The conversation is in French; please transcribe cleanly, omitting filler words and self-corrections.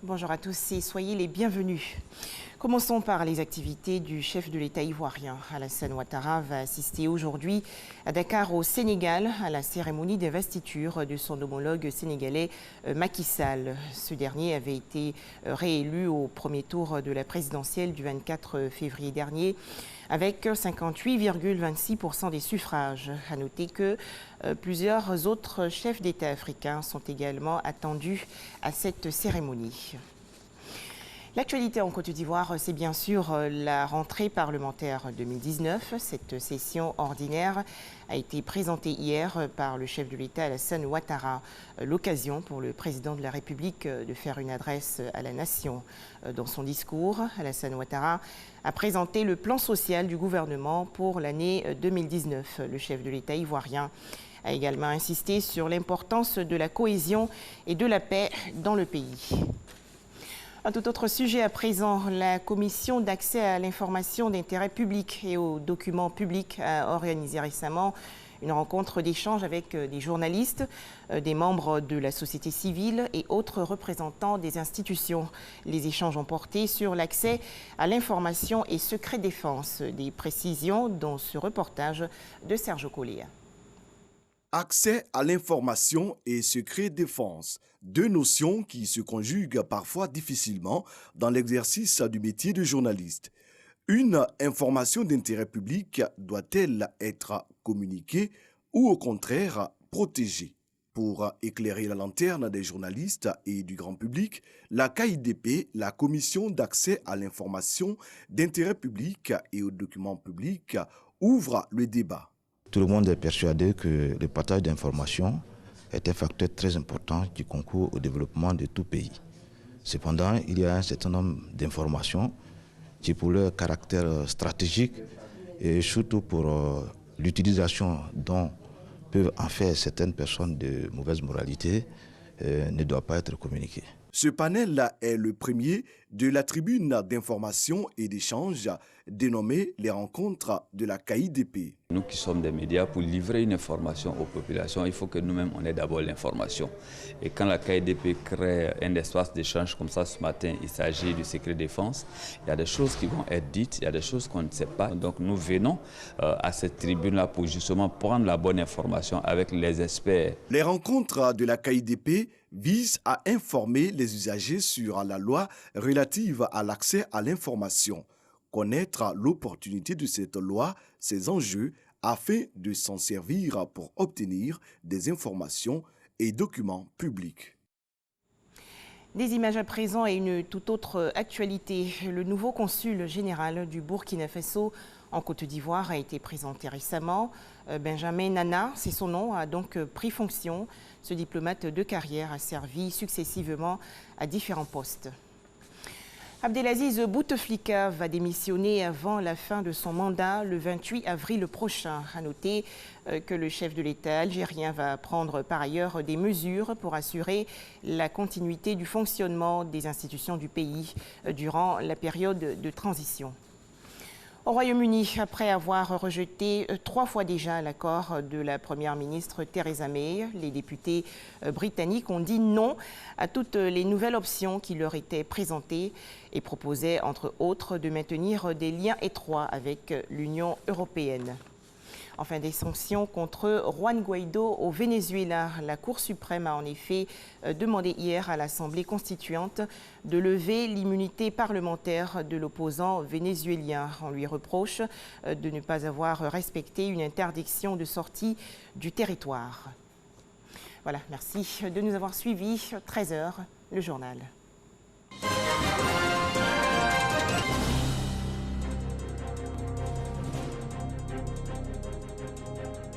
Bonjour à tous et soyez les bienvenus. Commençons par les activités du chef de l'État ivoirien. Alassane Ouattara va assister aujourd'hui à Dakar au Sénégal à la cérémonie d'investiture de son homologue sénégalais Macky Sall. Ce dernier avait été réélu au premier tour de la présidentielle du 24 février dernier avec 58,26% des suffrages. À noter que plusieurs autres chefs d'État africains sont également attendus à cette cérémonie. L'actualité en Côte d'Ivoire, c'est bien sûr la rentrée parlementaire 2019. Cette session ordinaire a été présentée hier par le chef de l'État Alassane Ouattara. L'occasion pour le président de la République de faire une adresse à la nation. Dans son discours, Alassane Ouattara a présenté le plan social du gouvernement pour l'année 2019. Le chef de l'État ivoirien a également insisté sur l'importance de la cohésion et de la paix dans le pays. Un tout autre sujet à présent, la commission d'accès à l'information d'intérêt public et aux documents publics a organisé récemment une rencontre d'échange avec des journalistes, des membres de la société civile et autres représentants des institutions. Les échanges ont porté sur l'accès à l'information et secret défense. Des précisions dans ce reportage de Serge Collier. Accès à l'information et secret défense, deux notions qui se conjuguent parfois difficilement dans l'exercice du métier de journaliste. Une information d'intérêt public doit-elle être communiquée ou au contraire protégée? Pour éclairer la lanterne des journalistes et du grand public, la KIDP, la Commission d'accès à l'information d'intérêt public et aux documents publics, ouvre le débat. Tout le monde est persuadé que le partage d'informations est un facteur très important qui concourt au développement de tout pays. Cependant, il y a un certain nombre d'informations qui, pour leur caractère stratégique et surtout pour l'utilisation dont peuvent en faire certaines personnes de mauvaise moralité, ne doivent pas être communiquées. Ce panel est le premier de la tribune d'information et d'échange dénommée les rencontres de la KIDP. Nous qui sommes des médias, pour livrer une information aux populations, il faut que nous-mêmes on ait d'abord l'information. Et quand la KIDP crée un espace d'échange comme ça ce matin, il s'agit du secret défense, il y a des choses qui vont être dites, il y a des choses qu'on ne sait pas. Donc nous venons à cette tribune-là pour justement prendre la bonne information avec les experts. Les rencontres de la KIDP visent à informer les usagers sur la loi relative à l'accès à l'information, connaître l'opportunité de cette loi, ses enjeux, afin de s'en servir pour obtenir des informations et documents publics. Des images à présent et une toute autre actualité. Le nouveau consul général du Burkina Faso en Côte d'Ivoire a été présenté récemment. Benjamin Nana, c'est son nom, a donc pris fonction. Ce diplomate de carrière a servi successivement à différents postes. Abdelaziz Bouteflika va démissionner avant la fin de son mandat le 28 avril prochain. À noter que le chef de l'État algérien va prendre par ailleurs des mesures pour assurer la continuité du fonctionnement des institutions du pays durant la période de transition. Au Royaume-Uni, après avoir rejeté 3 fois déjà l'accord de la première ministre Theresa May, les députés britanniques ont dit non à toutes les nouvelles options qui leur étaient présentées et proposaient entre autres de maintenir des liens étroits avec l'Union européenne. Enfin, des sanctions contre Juan Guaidó au Venezuela. La Cour suprême a en effet demandé hier à l'Assemblée constituante de lever l'immunité parlementaire de l'opposant vénézuélien. On lui reproche de ne pas avoir respecté une interdiction de sortie du territoire. Voilà, merci de nous avoir suivis. 13h, le journal.